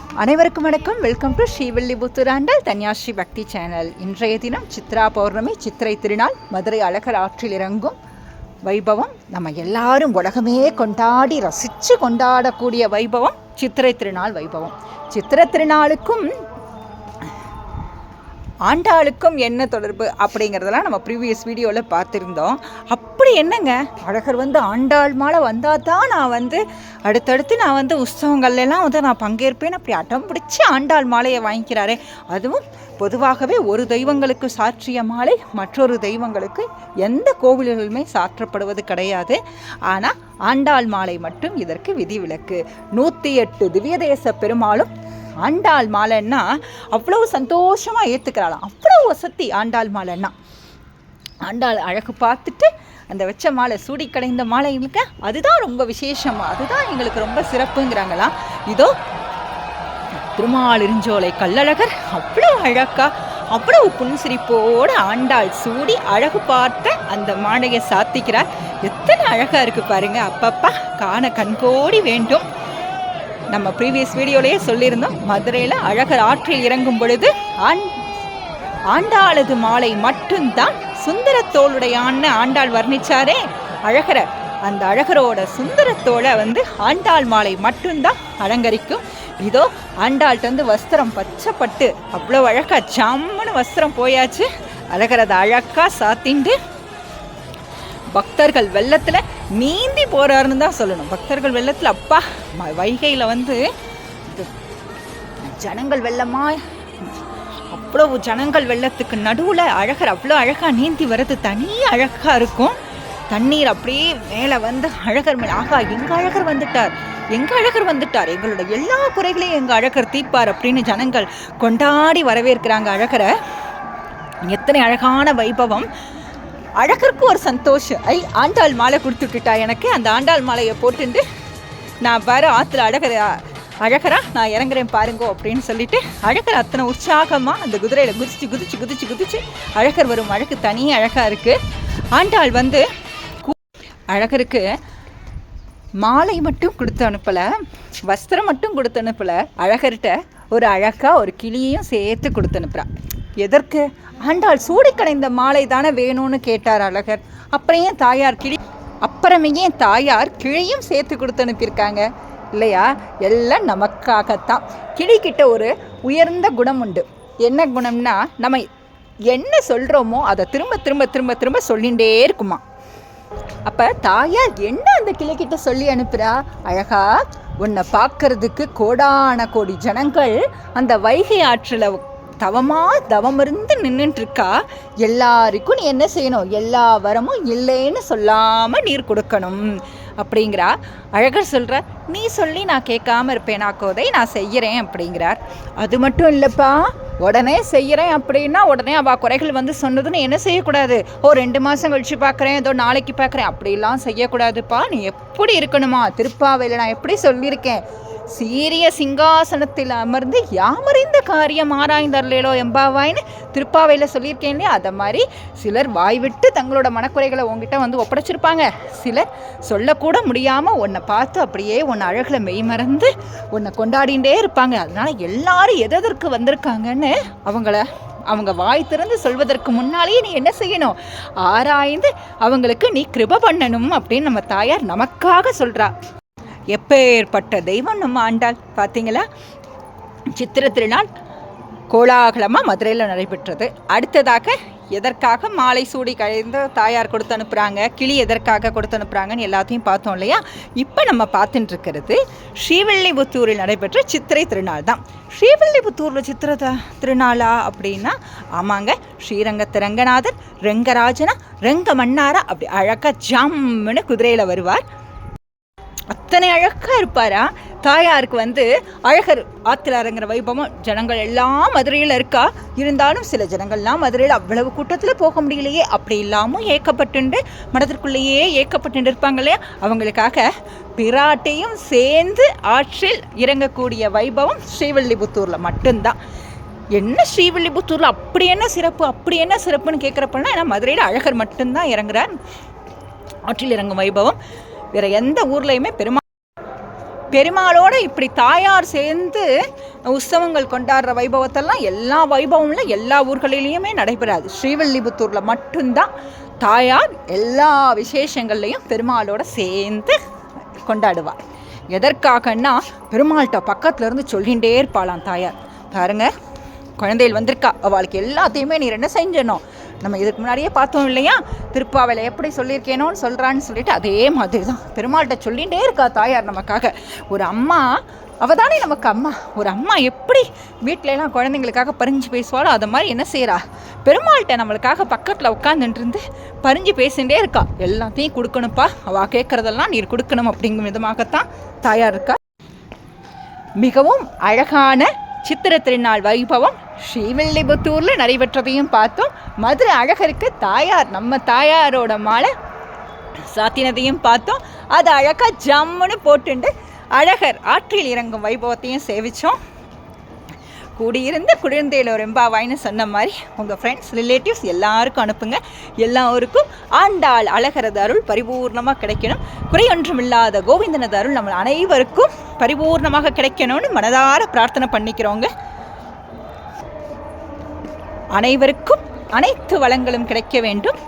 அனைவருக்கும் வணக்கம். Welcome to Srivilliputhur Andal Dhanyasri பக்தி சேனல். இன்றைய தினம் சித்ரா பௌர்ணமி, சித்திரை திருநாள், மதுரை அழகர் ஆற்றில் இறங்கும் வைபவம். நம்ம எல்லாரும் உலகமே கொண்டாடி ரசித்து கொண்டாடக்கூடிய வைபவம் சித்திரை திருநாள் வைபவம். சித்திரை திருநாளுக்கும் ஆண்டாளுக்கும் என்ன தொடர்பு அப்படிங்கிறதெல்லாம் நம்ம ப்ரீவியஸ் வீடியோவில் பார்த்துருந்தோம். அப்படி என்னங்க, அழகர் ஆண்டாள் மாலை வந்தால் தான் நான் அடுத்தடுத்து நான் உற்சவங்கள்லாம் நான் பங்கேற்பேன் அப்படி அடம் பிடிச்சி ஆண்டாள் மாலையை வாங்கிக்கிறாரே. அதுவும் பொதுவாகவே ஒரு தெய்வங்களுக்கு சாற்றிய மாலை மற்றொரு தெய்வங்களுக்கு எந்த கோவில்களுமே சாற்றப்படுவது கிடையாது. ஆனால் ஆண்டாள் மாலை மட்டும் இதற்கு விதிவிலக்கு. 108 திவ்ய தேச பெருமாளும் ஆண்டாள் மாலைன்னா அவ்வளோ சந்தோஷமாக ஏற்றுக்கிறாளாம். அவ்வளோ வசதி ஆண்டாள் மாலைன்னா. ஆண்டாள் அழகு பார்த்துட்டு அந்த வச்ச மாலை, சூடி கடைந்த மாலைகளுக்கு அதுதான் ரொம்ப விசேஷமாக, அதுதான் எங்களுக்கு ரொம்ப சிறப்புங்கிறாங்களாம். இதோ திருமாலிருஞ்சோலை கள்ளழகர் அவ்வளோ அழகா, அவ்வளவு புன்சிரிப்போடு ஆண்டாள் சூடி அழகு பார்த்த அந்த மாலையை சாத்திக்கிறார். எத்தனை அழகாக இருக்குது பாருங்க. அப்பப்பா காண கண்கோடி வேண்டும். நம்ம ப்ரீவியஸ் வீடியோலேயே சொல்லியிருந்தோம், மதுரையில் அழகர் ஆற்றில் இறங்கும் பொழுது ஆண்டாளது மாலை மட்டும்தான் சுந்தரத்தோளுடையான்னு ஆண்டாள் வர்ணிச்சாரே அழகரை. அந்த அழகரோட சுந்தரத்தோளை ஆண்டாள் மாலை மட்டும்தான் அலங்கரிக்கும். இதோ ஆண்டாள்கிட்ட வஸ்திரம் பச்சைப்பட்டு அவ்வளோ அழகா ஜம்முன்னு வஸ்திரம் போயாச்சு. அழகரதை அழகா சாத்திண்டு பக்தர்கள் வெள்ளத்தில் நீந்தி போறாருன்னு தான் சொல்லணும். பக்தர்கள் வெள்ளத்தில் அப்பா வைகையில் ஜனங்கள் வெள்ளமா, அவ்வளோ ஜனங்கள் வெள்ளத்துக்கு நடுவில் அழகர் அவ்வளோ அழகாக நீந்தி வர்றது தனி அழகாக இருக்கும். தண்ணீர் அப்படியே மேலே அழகர் மேலே, ஆகா எங்கள் அழகர் வந்துட்டார், எங்கள் அழகர் வந்துட்டார், எங்களோட எல்லா குறைகளையும் எங்கள் அழகர் தீர்ப்பார் அப்படின்னு ஜனங்கள் கொண்டாடி வரவேற்கிறாங்க அழகரை. எத்தனை அழகான வைபவம். அழகருக்கு ஒரு சந்தோஷம், ஆண்டாள் மாலை கொடுத்துட்டுட்டா எனக்கு, அந்த ஆண்டாள் மாலையை போட்டுட்டு நான் வேறு ஆற்றுல அழகரா நான் இறங்குறேன் பாருங்கோ அப்படின்னு சொல்லிட்டு அழகர் அத்தனை உற்சாகமாக அந்த குதிரையில் குதிச்சு குதிச்சு குதிச்சு குதிச்சு அழகர் வரும் அழகு தனி அழகாக இருக்குது. ஆண்டாள் அழகருக்கு மாலை மட்டும் கொடுத்து அனுப்பலை, வஸ்திரம் மட்டும் கொடுத்து அனுப்பலை, அழகர்கிட்ட ஒரு அழகாக ஒரு கிளியையும் சேர்த்து கொடுத்து அனுப்புகிறான். எதற்கு? ஆண்டாள் சூடி கடைந்த மாலை தானே வேணும்னு கேட்டார் அழகர். அப்புறமே ஏன் தாயார் கிளியும் சேர்த்து கொடுத்து அனுப்பியிருக்காங்க இல்லையா? எல்லாம் நமக்காகத்தான். கிளிக்கிட்ட ஒரு உயர்ந்த குணம் உண்டு. என்ன குணம்னா, நம்ம என்ன சொல்கிறோமோ அதை திரும்ப திரும்ப திரும்ப திரும்ப சொல்லிகிட்டே இருக்குமா. அப்போ தாயார் என்ன அந்த கிளிக்கிட்ட சொல்லி அனுப்புகிறா, அழகா உன்னை பார்க்கறதுக்கு கோடான கோடி ஜனங்கள் அந்த வைகை ஆற்றில் தவம் இருந்து நின்றுட்டுருக்கா. எல்லாருக்கும் நீ என்ன செய்யணும், எல்லா வரமும் இல்லைன்னு சொல்லாமல் நீர் கொடுக்கணும் அப்படிங்கிறா. அழகர் சொல்கிறார், நீ சொல்லி நான் கேட்காம இருப்பேனா கோதை, நான் செய்கிறேன் அப்படிங்கிறார். அது மட்டும் இல்லைப்பா, உடனே செய்கிறேன் அப்படின்னா உடனே அவள் குறைகள் சொன்னதுன்னு என்ன செய்யக்கூடாது, 2 மாதம் கழித்து பார்க்குறேன், ஏதோ நாளைக்கு பார்க்குறேன் அப்படிலாம் செய்யக்கூடாதுப்பா. நீ எப்படி இருக்கணுமா, திருப்பாவையில் நான் எப்படி சொல்லியிருக்கேன், சீரிய சிங்காசனத்தில் அமர்ந்து யாமறிந்த காரியம் ஆராய்ந்தர்லேலோ எம்பாவாயின்னு திருப்பாவையில் சொல்லியிருக்கேன் இல்லையா? அதை மாதிரி சிலர் வாய்விட்டு தங்களோட மனக்குறைகளை உங்ககிட்ட ஒப்படைச்சிருப்பாங்க. சிலர் சொல்லக்கூட முடியாமல் உன்னை பார்த்து அப்படியே உன்னை அழகில் மெய்மறந்து உன்னை கொண்டாடிகிட்டே இருப்பாங்க. அதனால் எல்லாரும் எதற்கு வந்திருக்காங்கன்னு அவங்க வாய் திறந்து சொல்வதற்கு முன்னாலேயே நீ என்ன செய்யணும், ஆராய்ந்து அவங்களுக்கு நீ கிருபை பண்ணணும் அப்படின்னு நம்ம தாயார் நமக்காக சொல்கிறா. எப்பேற்பட்ட தெய்வம் நம்ம ஆண்டாள் பார்த்தீங்களா? சித்திரை திருநாள் கோலாகலமாக மதுரையில் நடைபெற்றது. அடுத்ததாக எதற்காக மாலை சூடி கழிந்து தாயார் கொடுத்து அனுப்புகிறாங்க, கிளி எதற்காக கொடுத்து அனுப்புகிறாங்கன்னு எல்லாத்தையும் பார்த்தோம் இல்லையா? இப்போ நம்ம பார்த்துட்டு இருக்கிறது ஸ்ரீவில்லிபுத்தூரில் நடைபெற்ற சித்திரை திருநாள் தான். ஸ்ரீவில்லிபுத்தூரில் சித்திரை திருநாளா அப்படின்னா, ஆமாங்க, ஸ்ரீரங்கத்து ரங்கநாதர் ரங்கராஜனா ரங்க மன்னாரா அப்படி அழகாக ஜம்முன்னு குதிரையில் வருவார். அத்தனை அழகாக இருப்பாரா. தாயாருக்கு அழகர் ஆற்றுல இறங்குற வைபவம் ஜனங்கள் எல்லாம் மதுரையில் இருக்கா. இருந்தாலும் சில ஜனங்கள்லாம் மதுரையில் அவ்வளவு கூட்டத்தில் போக முடியலையே, அப்படி இல்லாமல் ஏக்கப்பட்டு மனதிற்குள்ளேயே ஏக்கப்பட்டு இருப்பாங்க இல்லையா? அவங்களுக்காக பிராட்டையும் சேர்ந்து ஆற்றில் இறங்கக்கூடிய வைபவம் ஸ்ரீவில்லிபுத்தூரில் மட்டும்தான். என்ன ஸ்ரீவில்லிபுத்தூரில் அப்படி என்ன சிறப்பு, அப்படி என்ன சிறப்புன்னு கேட்குறப்பன்னா, ஏன்னா மதுரையில் அழகர் மட்டும்தான் இறங்குறார். ஆற்றில் இறங்கும் வைபவம் வேறு எந்த ஊர்லேயுமே பெருமாளோடு இப்படி தாயார் சேர்ந்து உற்சவங்கள் கொண்டாடுற வைபவத்தெல்லாம் எல்லா வைபவம்ல எல்லா ஊர்களிலையுமே நடைபெறாது. ஸ்ரீவில்லிபுத்தூரில் மட்டும்தான் தாயார் எல்லா விசேஷங்கள்லையும் பெருமாளோட சேர்ந்து கொண்டாடுவார். எதற்காகன்னா பெருமாள்கிட்ட பக்கத்துல இருந்து சொல்லிகிட்டே இருப்பாளாம் தாயார். பாருங்க, குழந்தைகள் வந்திருக்கா, அவளுக்கு எல்லாத்தையுமே நீர் என்ன செஞ்சணும், நம்ம இதுக்கு முன்னாடியே பார்த்தோம் இல்லையா, திருப்பாவையில் எப்படி சொல்லியிருக்கேனோன்னு சொல்கிறான்னு சொல்லிட்டு அதே மாதிரி தான் பெருமாள்கிட்ட சொல்லிகிட்டே இருக்கா தாயார் நமக்காக. ஒரு அம்மா அவள் தானே நமக்கு அம்மா. ஒரு அம்மா எப்படி வீட்டிலலாம் குழந்தைங்களுக்காக பறிஞ்சு பேசுவாளோ அதை மாதிரி என்ன செய்கிறா, பெருமாள்கிட்ட நம்மளுக்காக பக்கத்தில் உட்காந்துட்டு இருந்து பறிஞ்சு பேசிகிட்டே இருக்கா. எல்லாத்தையும் கொடுக்கணும்ப்பா, அவள் கேட்குறதெல்லாம் நீர் கொடுக்கணும் அப்படிங்கிற விதமாகத்தான் தாயார் இருக்கா. மிகவும் அழகான சித்திரை திருநாள் வைபவம் ஸ்ரீவில்லிபுத்தூரில் நடைபெற்றதையும் பார்த்தோம். மதுரை அழகருக்கு தாயார் நம்ம தாயாரோட மாலை சாத்தினதையும் பார்த்தோம். அது அழகாக ஜம்முன்னு போட்டுண்டு அழகர் ஆற்றில் இறங்கும் வைபவத்தையும் சேவித்தோம். கூடியிருந்த குழந்தையில் ஒரு எம்பாவாயின்னு சொன்ன மாதிரி உங்கள் ஃப்ரெண்ட்ஸ் ரிலேட்டிவ்ஸ் எல்லாருக்கும் அனுப்புங்க. எல்லாருக்கும் ஆண்டாள் அழகரது அருள் பரிபூர்ணமாக கிடைக்கணும். குறையொன்றுமில்லாத கோவிந்தனது அருள் நம்ம அனைவருக்கும் பரிபூர்ணமாக கிடைக்கணும்னு மனதார பிரார்த்தனை பண்ணிக்கிறோங்க. அனைவருக்கும் அனைத்து வளங்களும் கிடைக்க வேண்டும்.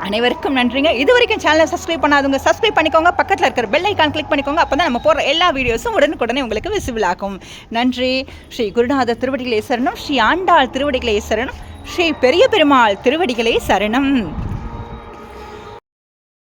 அனைவருக்கும் நன்றிங்க. இது வரைக்கும் சேனலை சப்ஸ்கிரைப் பண்ணாதவங்க சப்ஸ்கிரைப் பண்ணிக்கோங்க. பக்கத்தில் இருக்கிற பெல் ஐக்கான் கிளிக் பண்ணிக்கோங்க. அப்போ தான் நம்ம போடுற எல்லா வீடியோஸும் உடனுக்குடனே உங்களுக்கு விசிபிள் ஆகும். நன்றி. ஸ்ரீ குருநாதர் திருவடிகளே சரணம். ஸ்ரீ ஆண்டாள் திருவடிகளே சரணம். ஸ்ரீ பெரிய பெருமாள் திருவடிகளே சரணம்.